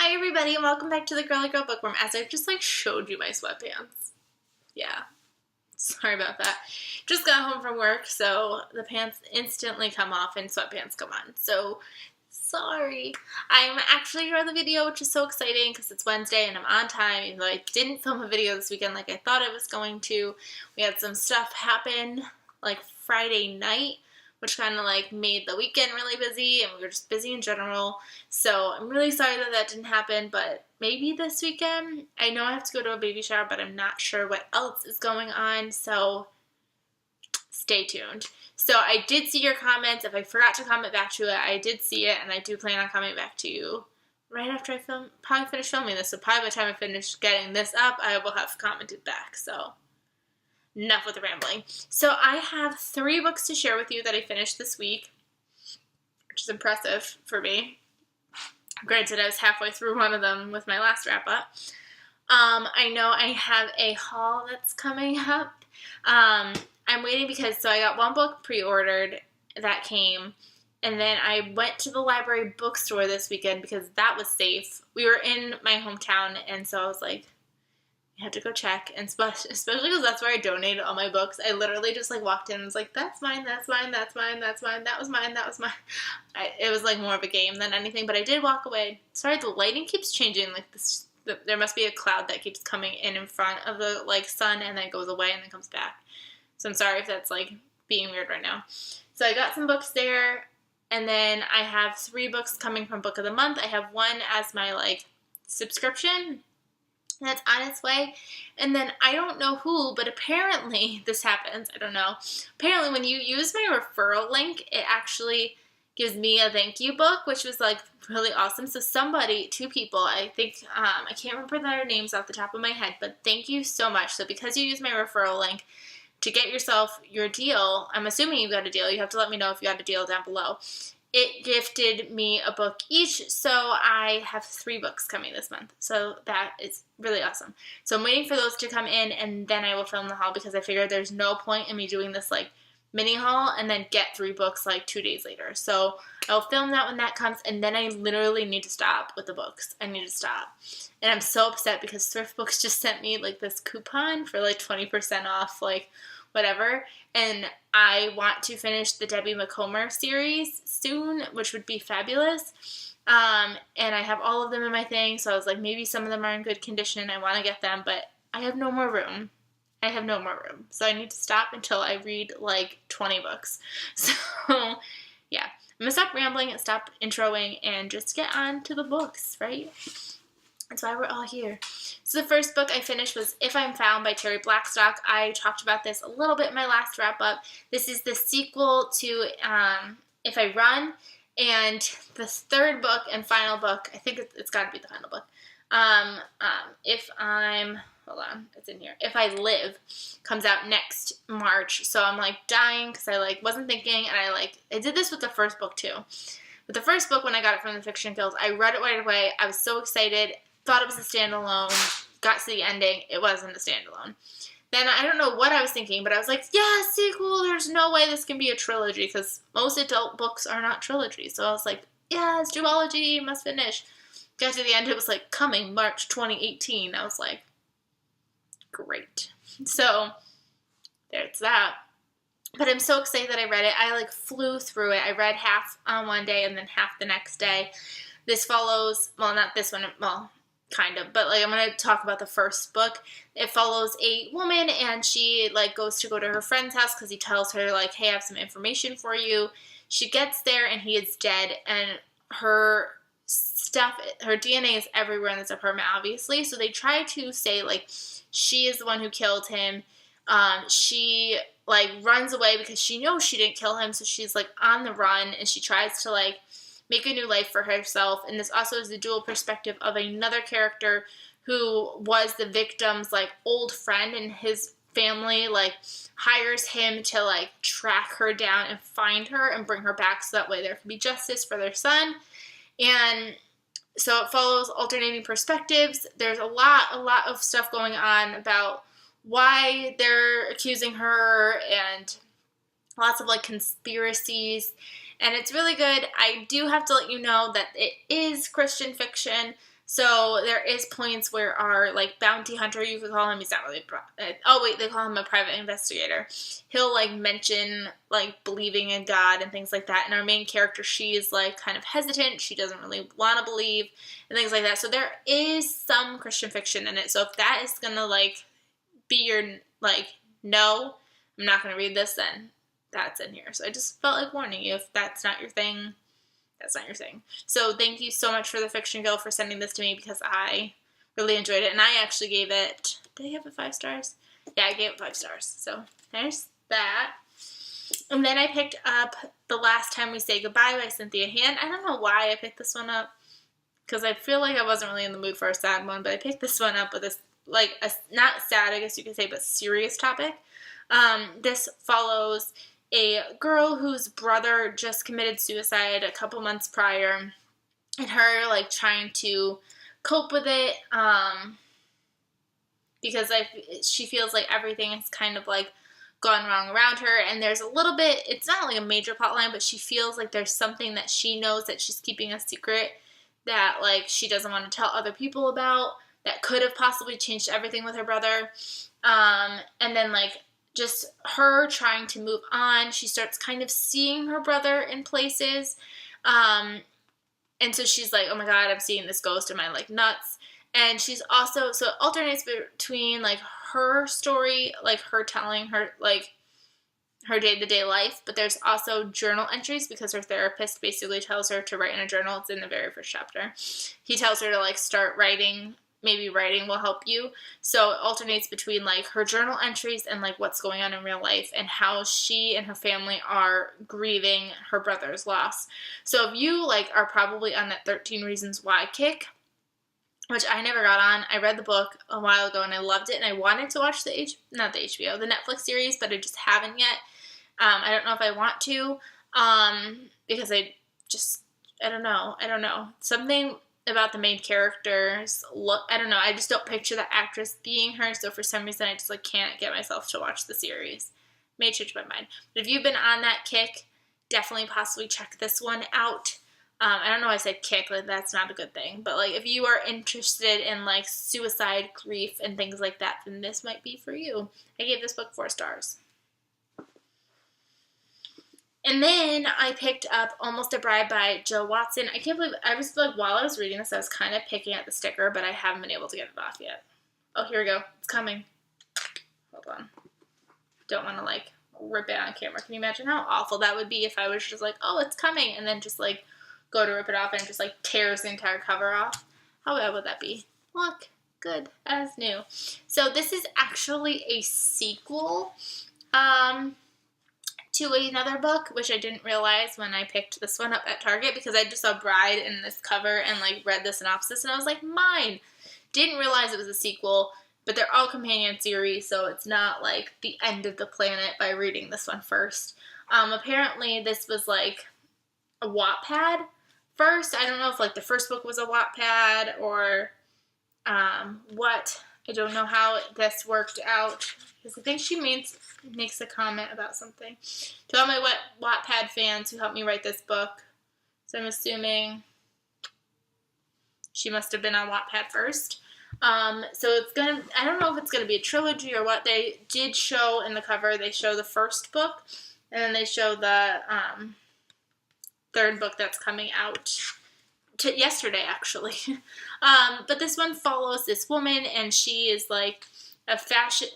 Hi everybody and welcome back to the Girly Girl Bookworm. As I just showed you my sweatpants. Yeah, sorry about that. Just got home from work, so the pants instantly come off and sweatpants come on. So sorry. I'm actually here on the video, which is so exciting because it's Wednesday and I'm on time, even though I didn't film a video this weekend like I thought I was going to. We had some stuff happen Friday night, which kind of made the weekend really busy, and we were just busy in general. So I'm really sorry that that didn't happen, but maybe this weekend. I know I have to go to a baby shower, but I'm not sure what else is going on, so stay tuned. So I did see your comments. If I forgot to comment back to it, I did see it, and I do plan on commenting back to you right after I probably finish filming this. So probably by the time I finish getting this up, I will have commented back, so enough with the rambling. So I have 3 books to share with you that I finished this week, which is impressive for me. Granted, I was halfway through one of them with my last wrap up. I know I have a haul that's coming up. I'm waiting because, so I got one book pre-ordered that came, and then I went to the library bookstore this weekend because that was safe. We were in my hometown, and so I was like, I had to go check, and especially because that's where I donated all my books. I literally just walked in and was like, that's mine, that's mine, that's mine, that's mine, that was mine, that was mine. It was more of a game than anything, but I did walk away. Sorry, the lighting keeps changing. There must be a cloud that keeps coming in front of the sun and then goes away and then comes back. So I'm sorry if that's being weird right now. So I got some books there, and then I have 3 books coming from Book of the Month. I have one as my subscription that's on its way, and then I don't know who, but apparently this happens. I don't know. Apparently when you use my referral link, it actually gives me a thank you book, which was really awesome. So 2 people, I think, I can't remember their names off the top of my head, but thank you so much. So because you use my referral link to get yourself your deal, I'm assuming you got a deal. You have to let me know if you got a deal down below. It gifted me a book each, so I have 3 books coming this month. So that is really awesome. So I'm waiting for those to come in, and then I will film the haul because I figured there's no point in me doing this mini haul and then get 3 books 2 days later. So I'll film that when that comes, and then I literally need to stop with the books. I need to stop. And I'm so upset because Thrift Books just sent me this coupon for 20% off whatever, and I want to finish the Debbie McComber series soon, which would be fabulous. And I have all of them in my thing, so I was maybe some of them are in good condition. I want to get them, but I have no more room. So I need to stop until I read 20 books. So yeah, I'm gonna stop rambling and stop introing and just get on to the books, right? That's why we're all here. So the first book I finished was If I'm Found by Terry Blackstock. I talked about this a little bit in my last wrap-up. This is the sequel to If I Run, and the 3rd book and final book, I think it's got to be the final book, hold on, it's in here. If I Live comes out next March, so I'm dying because I wasn't thinking, and I did this with the first book too. With the first book, when I got it from the Fiction Guild, I read it right away. I was so excited. Thought it was a standalone, got to the ending, it wasn't a standalone. Then I don't know what I was thinking, but I was yeah, sequel, there's no way this can be a trilogy, because most adult books are not trilogies. So I was yeah, it's duology, must finish. Got to the end, it was coming March 2018. I was great. So there's that. But I'm so excited that I read it. I flew through it. I read half on one day and then half the next day. This follows, well, not this one, well, kind of, but I'm going to talk about the first book. It follows a woman, and she goes to go to her friend's house because he tells her hey, I have some information for you. She gets there and he is dead, and her stuff, her DNA is everywhere in this apartment, obviously. So they try to say she is the one who killed him. She runs away because she knows she didn't kill him, so she's on the run, and she tries to make a new life for herself. And this also is the dual perspective of another character who was the victim's old friend, and his family hires him to track her down and find her and bring her back, so that way there can be justice for their son. And so it follows alternating perspectives. There's a lot of stuff going on about why they're accusing her, and lots of conspiracies, and it's really good. I do have to let you know that it is Christian fiction, So there is points where our, like, bounty hunter, you could call him, he's not really, oh wait, they call him a private investigator. He'll, like, mention, like, believing in God and things like that. And our main character, she is, like, kind of hesitant. She doesn't really want to believe and things like that. So there is some Christian fiction in it. So if that is going to, like, be your, like, no, I'm not going to read this, then that's in here. So I just felt like warning you, if that's not your thing, that's not your thing. So thank you so much for the Fiction Guild for sending this to me, because I really enjoyed it. And I actually gave it, did I give it 5 stars? Yeah, I gave it 5 stars. So there's that. And then I picked up The Last Time We Say Goodbye by Cynthia Hand. I don't know why I picked this one up, because I feel like I wasn't really in the mood for a sad one, but I picked this one up with this, like, a, not sad, I guess you could say, but serious topic. This follows a girl whose brother just committed suicide a couple months prior, and her, like, trying to cope with it, because she feels like everything is kind of, like, gone wrong around her, and there's a little bit, it's not like a major plot line, but she feels like there's something that she knows that she's keeping a secret that, like, she doesn't want to tell other people about, that could have possibly changed everything with her brother, and then, like, just her trying to move on. She starts kind of seeing her brother in places, and so she's like, oh my god, I'm seeing this ghost, am I, like, nuts? And she's also, so it alternates between, like, her story, like, her telling her, like, her day-to-day life, but there's also journal entries, because her therapist basically tells her to write in a journal. It's in the very first chapter. He tells her to, like, start writing. Maybe writing will help you. So it alternates between, like, her journal entries and, like, what's going on in real life, and how she and her family are grieving her brother's loss. So if you, like, are probably on that 13 Reasons Why kick, which I never got on. I read the book a while ago and I loved it, and I wanted to watch the Netflix series, but I just haven't yet. I don't know if I want to, because I don't know. Something about the main characters look, I don't know, I just don't picture the actress being her, so for some reason I just, like, can't get myself to watch the series. May change my mind. But if you've been on that kick, definitely possibly check this one out. I don't know why I said kick, like, that's not a good thing, but, like, if you are interested in, like, suicide, grief, and things like that, then this might be for you. I gave this book 4 stars. And then I picked up Almost a Bride by Jill Watson. I can't believe, I was, like, while I was reading this, I was kind of picking at the sticker, but I haven't been able to get it off yet. Oh, here we go. It's coming. Hold on. Don't want to, like, rip it on camera. Can you imagine how awful that would be if I was just like, oh, it's coming, and then just, like, go to rip it off and it just, like, tears the entire cover off? How bad would that be? Look, good as new. So this is actually a sequel to another book, which I didn't realize when I picked this one up at Target, because I just saw Bride in this cover and, like, read the synopsis, and I was like, mine! Didn't realize it was a sequel, but they're all companion series, so it's not, like, the end of the planet by reading this one first. Apparently this was, like, a Wattpad first. I don't know if, like, the first book was a Wattpad or what. I don't know how this worked out, because I think she makes a comment about something. To all my Wattpad fans who helped me write this book, so I'm assuming she must have been on Wattpad first. So it's gonna, I don't know if it's gonna be a trilogy or what. They did show in the cover, they show the first book, and then they show the third book that's coming out yesterday, actually. But this one follows this woman, and she is, like,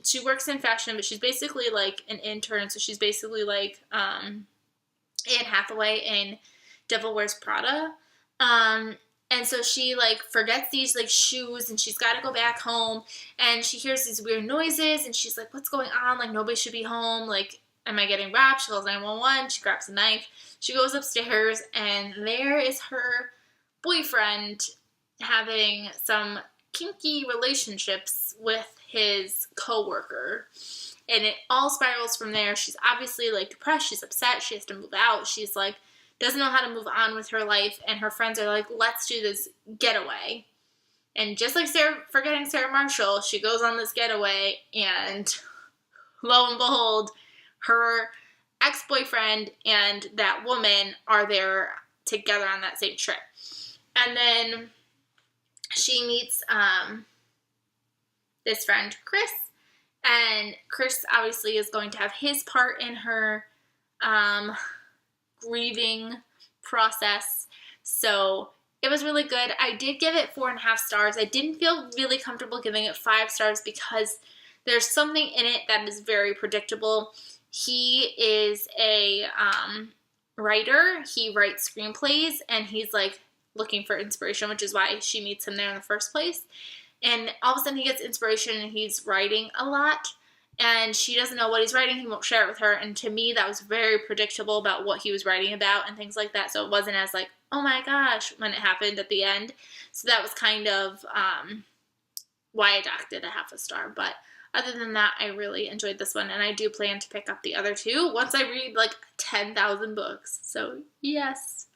she works in fashion, but she's basically, like, an intern, so she's basically, like, Anne Hathaway in Devil Wears Prada. And so she, like, forgets these, like, shoes, and she's got to go back home, and she hears these weird noises, and she's like, what's going on? Like, nobody should be home. Like, am I getting robbed? She calls 911. She grabs a knife. She goes upstairs, and there is her boyfriend having some kinky relationships with his coworker. And it all spirals from there. She's obviously, like, depressed. She's upset. She has to move out. She's, like, doesn't know how to move on with her life, and her friends are like, let's do this getaway. And just like forgetting Sarah Marshall, she goes on this getaway, and lo and behold, her ex-boyfriend and that woman are there together on that same trip. And then she meets this friend, Chris, and Chris obviously is going to have his part in her grieving process. So it was really good. I did give it 4.5 stars. I didn't feel really comfortable giving it 5 stars because there's something in it that is very predictable. He is a writer. He writes screenplays, and he's like looking for inspiration, which is why she meets him there in the first place. And all of a sudden he gets inspiration and he's writing a lot, and she doesn't know what he's writing. He won't share it with her. And to me, that was very predictable about what he was writing about and things like that. So it wasn't as like, oh my gosh, when it happened at the end. So that was kind of why I docked it a 0.5 star. But other than that, I really enjoyed this one, and I do plan to pick up the other 2 once I read like 10,000 books. So yes,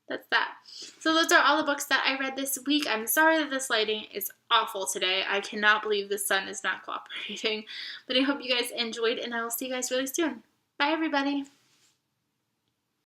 that's that. So those are all the books that I read this week. I'm sorry that this lighting is awful today. I cannot believe the sun is not cooperating. But I hope you guys enjoyed, and I will see you guys really soon. Bye, everybody.